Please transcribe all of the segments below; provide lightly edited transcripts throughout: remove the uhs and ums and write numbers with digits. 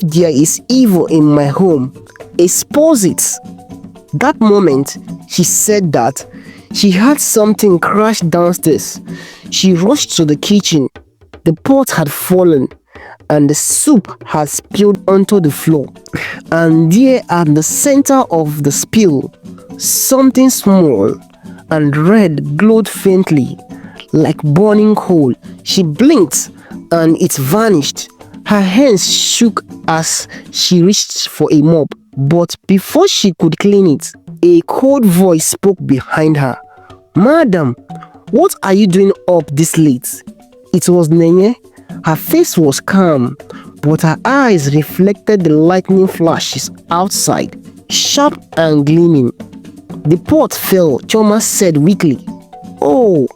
If there is evil in my home, expose it. That moment she said that, she heard something crash downstairs. She rushed to the kitchen. The pot had fallen and the soup had spilled onto the floor. And there at the center of the spill, something small and red glowed faintly, like burning coal. She blinked and it vanished. Her hands shook as she reached for a mop, but before she could clean it, a cold voice spoke behind her. "Madam, what are you doing up this late?" It was Nenye. Her face was calm, but her eyes reflected the lightning flashes outside, sharp and gleaming. "The pot fell," Choma said weakly. "Oh,"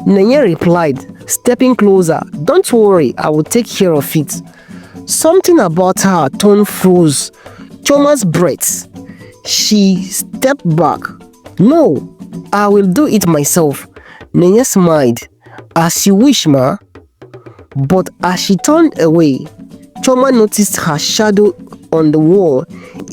Nenye replied, stepping closer. "Don't worry, I will take care of it." Something about her tone froze Choma's breath. She stepped back. "No, I will do it myself." Nenye smiled. "As you wish, ma." But as she turned away, Choma noticed her shadow on the wall.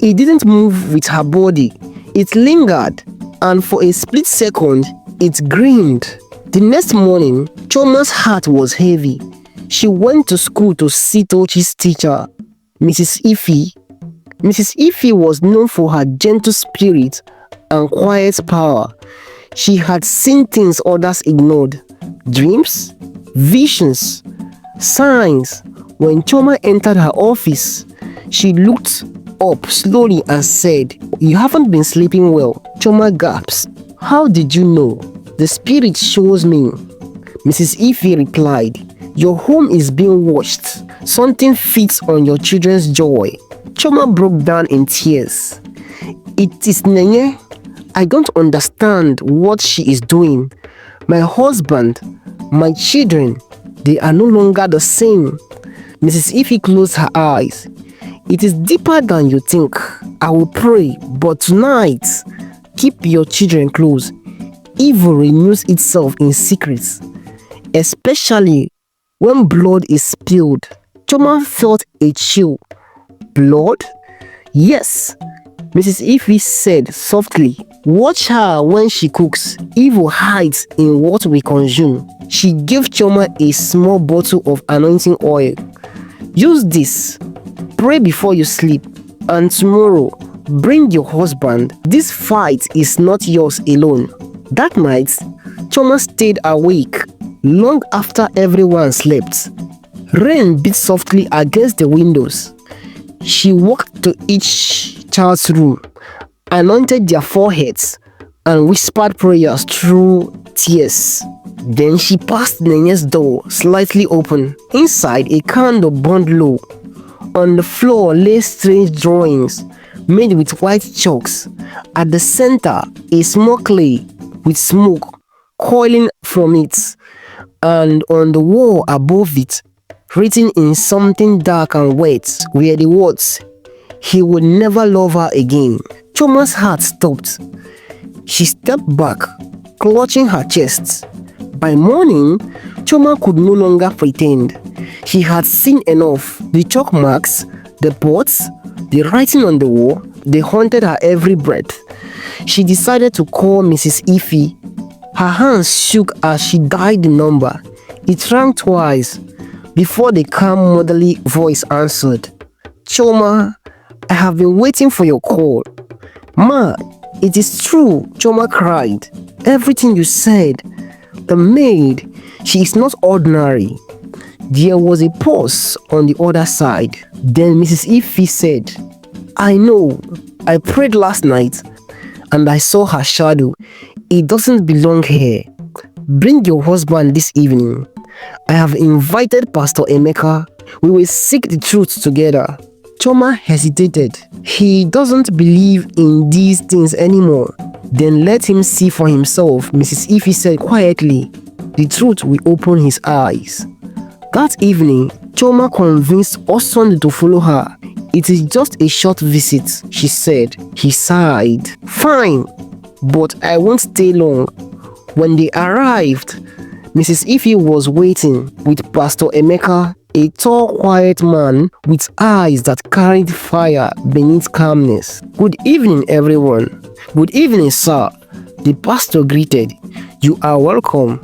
It didn't move with her body. It lingered, and for a split second, it grinned. The next morning, Choma's heart was heavy. She went to school to see Tochi's teacher, Mrs. Ife. Mrs. Ife was known for her gentle spirit and quiet power. She had seen things others ignored: dreams, visions, signs. When Choma entered her office, she looked up slowly and said, "You haven't been sleeping well." Choma gasped. "How did you know?" "The spirit shows me," Mrs. Ife replied. "Your home is being watched. Something feeds on your children's joy." Choma broke down in tears. "It is Nenye. I don't understand what she is doing. My husband, my children, they are no longer the same." Mrs. Ife closed her eyes. "It is deeper than you think. I will pray, but tonight, keep your children close. Evil renews itself in secret, especially when blood is spilled." Choma felt a chill. "Blood?" "Yes," Mrs. Ife said softly. "Watch her when she cooks. Evil hides in what we consume." She gave Choma a small bottle of anointing oil. "Use this. Pray before you sleep. And tomorrow, bring your husband. This fight is not yours alone." That night, Choma stayed awake long after everyone slept. Rain beat softly against the windows. She walked to each child's room, anointed their foreheads, and whispered prayers through tears. Then she passed Nenye's door, slightly open. Inside, a candle burned low. On the floor lay strange drawings made with white chalks. At the center, a small clay with smoke coiling from it, and on the wall above it, written in something dark and wet, were the words, "He would never love her again." Choma's heart stopped. She stepped back, clutching her chest. By morning, Choma could no longer pretend. She had seen enough. The chalk marks, the pots, the writing on the wall, they haunted her every breath. She decided to call Mrs. Ife. Her hands shook as she dialed the number. It rang twice before the calm motherly voice answered. "Choma, I have been waiting for your call." "Ma, it is true," Choma cried. "Everything you said. The maid, she is not ordinary." There was a pause on the other side. Then Mrs. Ife said, "I know. I prayed last night and I saw her shadow. It doesn't belong here. Bring your husband this evening. I have invited Pastor Emeka. We will seek the truth together." Choma hesitated. "He doesn't believe in these things anymore." "Then let him see for himself," Mrs. Ife said quietly. "The truth will open his eyes." That evening, Choma convinced Osun to follow her. "It is just a short visit," she said. He sighed. "Fine, but I won't stay long." When they arrived, Mrs. Ife was waiting with Pastor Emeka. A tall, quiet man with eyes that carried fire beneath calmness. "Good evening, everyone." "Good evening, sir," the pastor greeted. "You are welcome."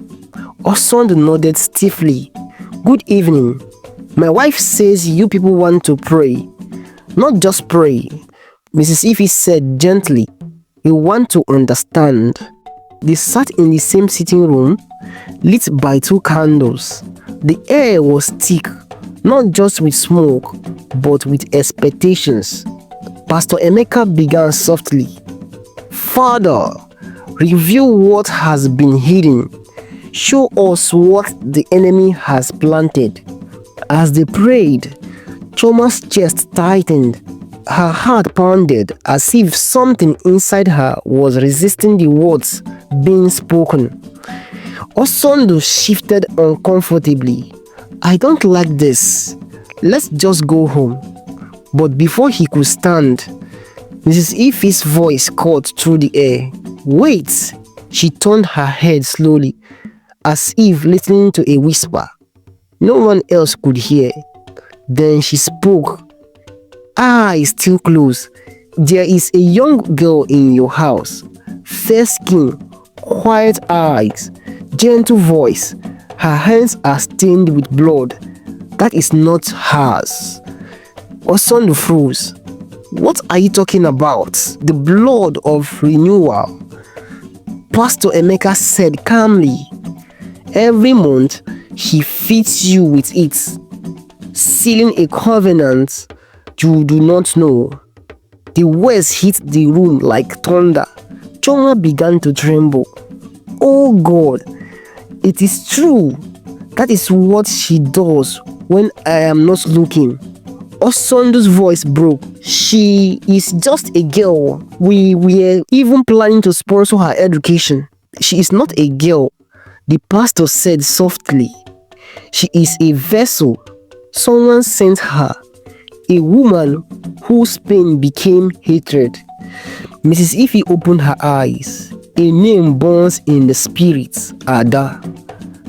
Osondo nodded stiffly. "Good evening. My wife says you people want to pray." "Not just pray," Mrs. Ife said gently. "We want to understand." They sat in the same sitting room, lit by 2 candles. The air was thick, not just with smoke, but with expectations. Pastor Emeka began softly. "Father, reveal what has been hidden. Show us what the enemy has planted." As they prayed, Choma's chest tightened. Her heart pounded as if something inside her was resisting the words being spoken. Osondo shifted uncomfortably. "I don't like this. Let's just go home." But before he could stand, Mrs. Ife's voice caught through the air. "Wait!" She turned her head slowly, as if listening to a whisper. No one else could hear. Then she spoke, eyes still closed. "There is a young girl in your house. Fair skin, quiet eyes, gentle voice. Her hands are stained with blood. That is not hers." Osondo froze. "What are you talking about? The blood of renewal." Pastor Emeka said calmly. "Every month, he feeds you with it, sealing a covenant you do not know." The words hit the room like thunder. Choma began to tremble. "Oh God, it is true. That is what she does when I am not looking." Osondo's voice broke. "She is just a girl. We were even planning to sponsor her education." "She is not a girl," the pastor said softly. "She is a vessel. Someone sent her. A woman whose pain became hatred." Mrs. Ife opened her eyes. "A name burns in the spirit, Ada.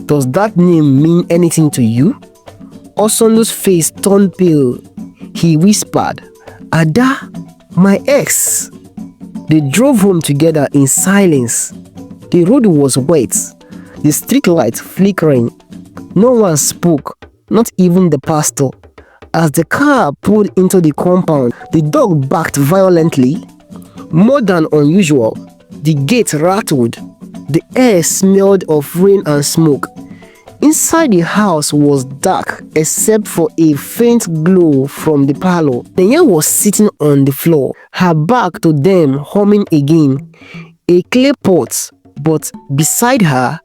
Does that name mean anything to you?" Osondo's face turned pale. He whispered, "Ada, my ex." They drove home together in silence. The road was wet, the street lights flickering. No one spoke, not even the pastor. As the car pulled into the compound, the dog barked violently. More than unusual, the gate rattled. The air smelled of rain and smoke. Inside the house was dark except for a faint glow from the parlor. Nenye was sitting on the floor, her back to them, humming again. A clay pot, but beside her,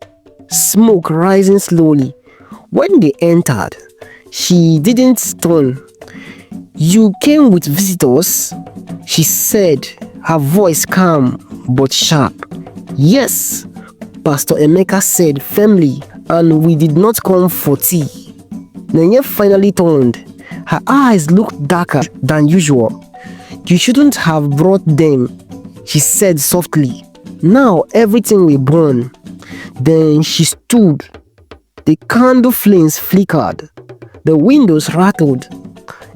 smoke rising slowly. When they entered, she didn't stun. "You came with visitors?" she said, her voice calm but sharp. "Yes," Pastor Emeka said firmly, "and we did not come for tea." Nenye finally turned. Her eyes looked darker than usual. "You shouldn't have brought them," she said softly. "Now everything will burn." Then she stood. The candle flames flickered. The windows rattled.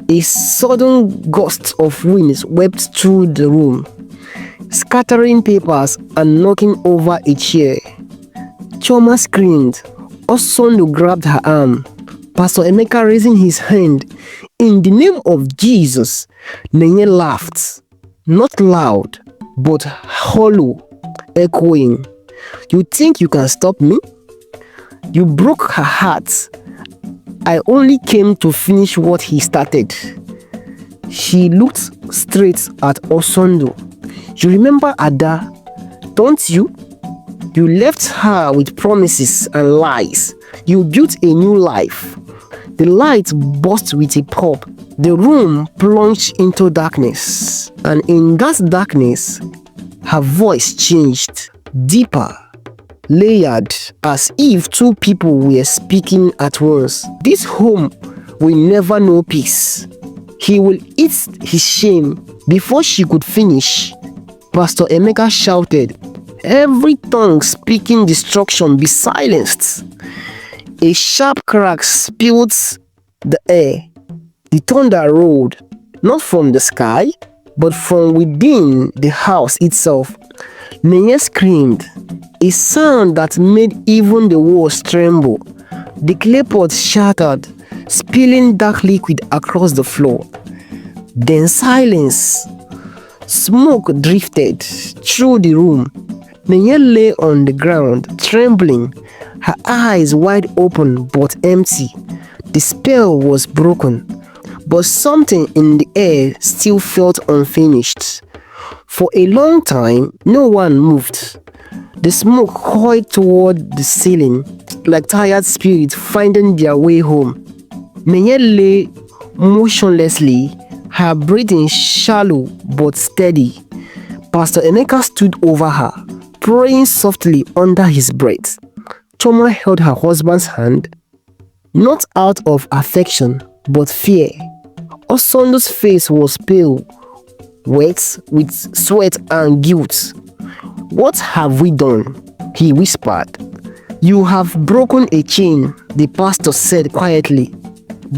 A sudden gust of wind swept through the room, scattering papers and knocking over a chair. Choma screamed. Osondo grabbed her arm. Pastor Emeka raising his hand. "In the name of Jesus." Nenye laughed. Not loud, but hollow, echoing. "You think you can stop me? You broke her heart. I only came to finish what he started." She looked straight at Osondo. "You remember Ada, don't you? You left her with promises and lies. You built a new life." The light burst with a pop. The room plunged into darkness. And in that darkness, her voice changed, deeper, layered, as if 2 people were speaking at once. "This home will never know peace. He will eat his shame." Before she could finish, Pastor Emeka shouted, "Every tongue speaking destruction be silenced." A sharp crack spilled the air. The thunder rolled, not from the sky, but from within the house itself. Nenye screamed, a sound that made even the walls tremble. The clay pot shattered, spilling dark liquid across the floor. Then silence. Smoke drifted through the room. Nenye lay on the ground, trembling, her eyes wide open but empty. The spell was broken, but something in the air still felt unfinished. For a long time, no one moved. The smoke coiled toward the ceiling, like tired spirits finding their way home. Nenye lay motionlessly, her breathing shallow but steady. Pastor Emeka stood over her, praying softly under his breath. Choma held her husband's hand, not out of affection, but fear. Osondo's face was pale, wet with sweat and guilt. "What have we done?" he whispered. "You have broken a chain," the pastor said quietly.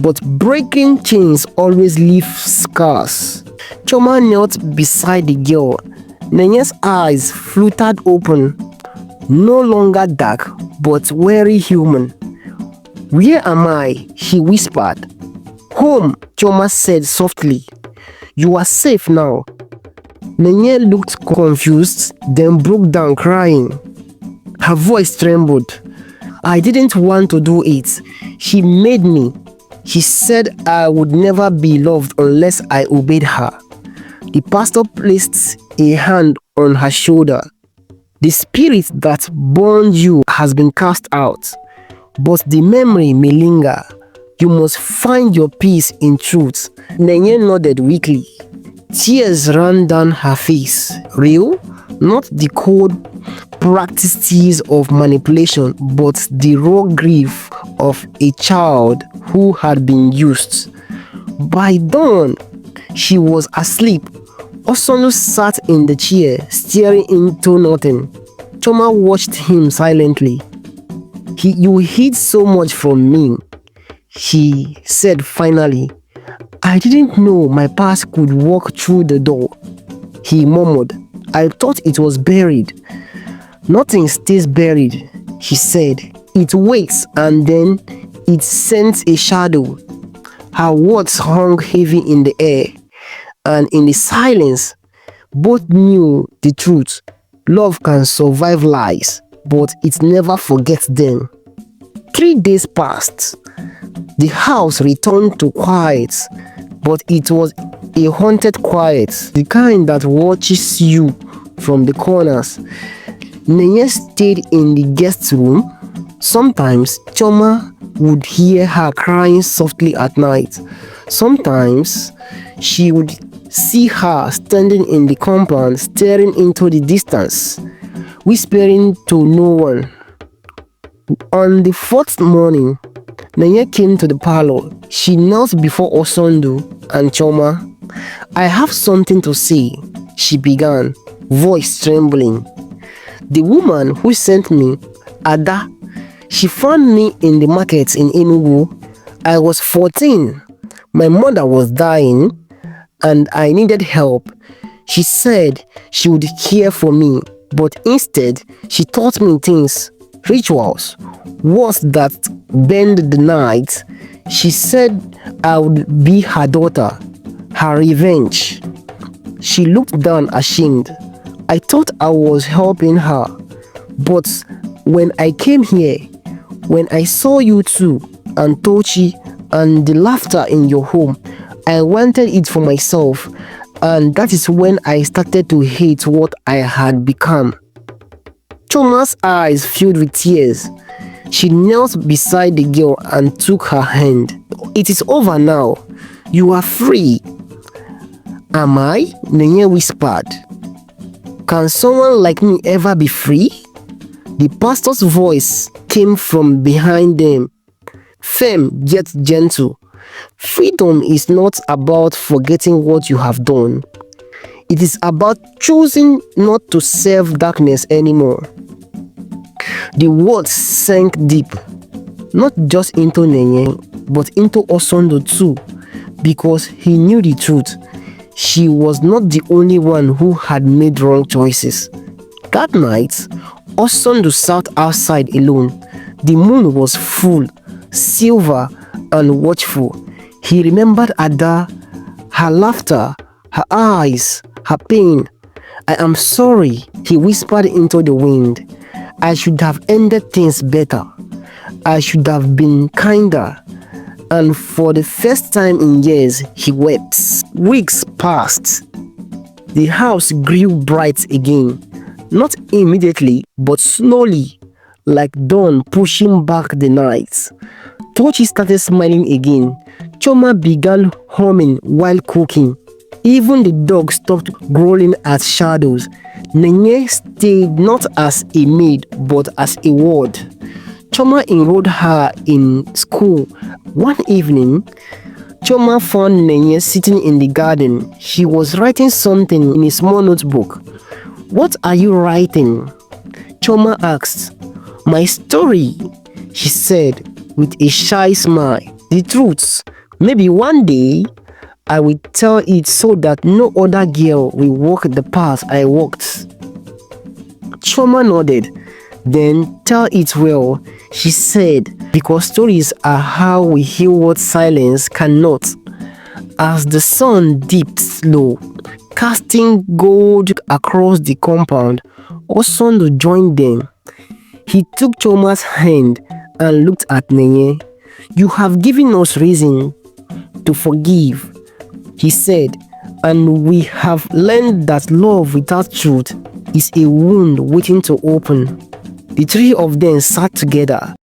"But breaking chains always leave scars." Choma knelt beside the girl. Nenye's eyes fluttered open, no longer dark, but very human. "Where am I?" he whispered. "Home," Choma said softly. "You are safe now." Nenye looked confused, then broke down crying. Her voice trembled. "I didn't want to do it. He made me. He said I would never be loved unless I obeyed her." The pastor placed a hand on her shoulder. "The spirit that burned you has been cast out, but the memory may linger. You must find your peace in truth." Nenye nodded weakly. Tears ran down her face. Real? Not the cold practices of manipulation, but the raw grief of a child who had been used. By dawn, she was asleep. Osondo sat in the chair, staring into nothing. Choma watched him silently. "You hid so much from me," he said finally. "I didn't know my past could walk through the door," he murmured. "I thought it was buried." "Nothing stays buried," he said. "It waits and then it sends a shadow." Her words hung heavy in the air, and in the silence, both knew the truth. Love can survive lies, but it never forgets them. 3 days passed. The house returned to quiet, but it was a haunted quiet, the kind that watches you from the corners. Nenye stayed in the guest room. Sometimes Choma would hear her crying softly at night. Sometimes she would see her standing in the compound, staring into the distance, whispering to no one. On the 4th morning, Nenye came to the parlor. She knelt before Osondo and Choma. "I have something to say," she began, voice trembling. "The woman who sent me, Ada, she found me in the market in Enugu. I was 14. My mother was dying and I needed help. She said she would care for me, but instead she taught me things, rituals, words that bend the night. She said I would be her daughter, her revenge." She looked down ashamed. "I thought I was helping her, but when I came here, when I saw you two and Tochi and the laughter in your home, I wanted it for myself, and that is when I started to hate what I had become." Choma's eyes filled with tears. She knelt beside the girl and took her hand. "It is over now. You are free." "Am I?" Nenye whispered. "Can someone like me ever be free?" The pastor's voice came from behind them, firm yet gentle. "Freedom is not about forgetting what you have done. It is about choosing not to serve darkness anymore." The words sank deep, not just into Nenye, but into Osondo too, because he knew the truth. She was not the only one who had made wrong choices. That night, Osondo sat outside alone. The moon was full, silver, and watchful. He remembered Ada, her laughter, her eyes, her pain. "I am sorry," he whispered into the wind. "I should have ended things better. I should have been kinder." And for the first time in years, he wept. Weeks passed. The house grew bright again. Not immediately, but slowly, like dawn pushing back the night. Tochi started smiling again. Choma began humming while cooking. Even the dog stopped growling at shadows. Nenye stayed not as a maid, but as a ward. Choma enrolled her in school. One evening, Choma found Nenye sitting in the garden. She was writing something in a small notebook. "What are you writing?" Choma asked. "My story," she said with a shy smile. "The truth. Maybe one day I will tell it so that no other girl will walk the path I walked." Choma nodded. "Then tell it well," she said, "because stories are how we heal what silence cannot." As the sun dipped low, casting gold across the compound, Osondo joined them. He took Choma's hand and looked at Nenye. "You have given us reason to forgive," he said, "and we have learned that love without truth is a wound waiting to open." The three of them sat together,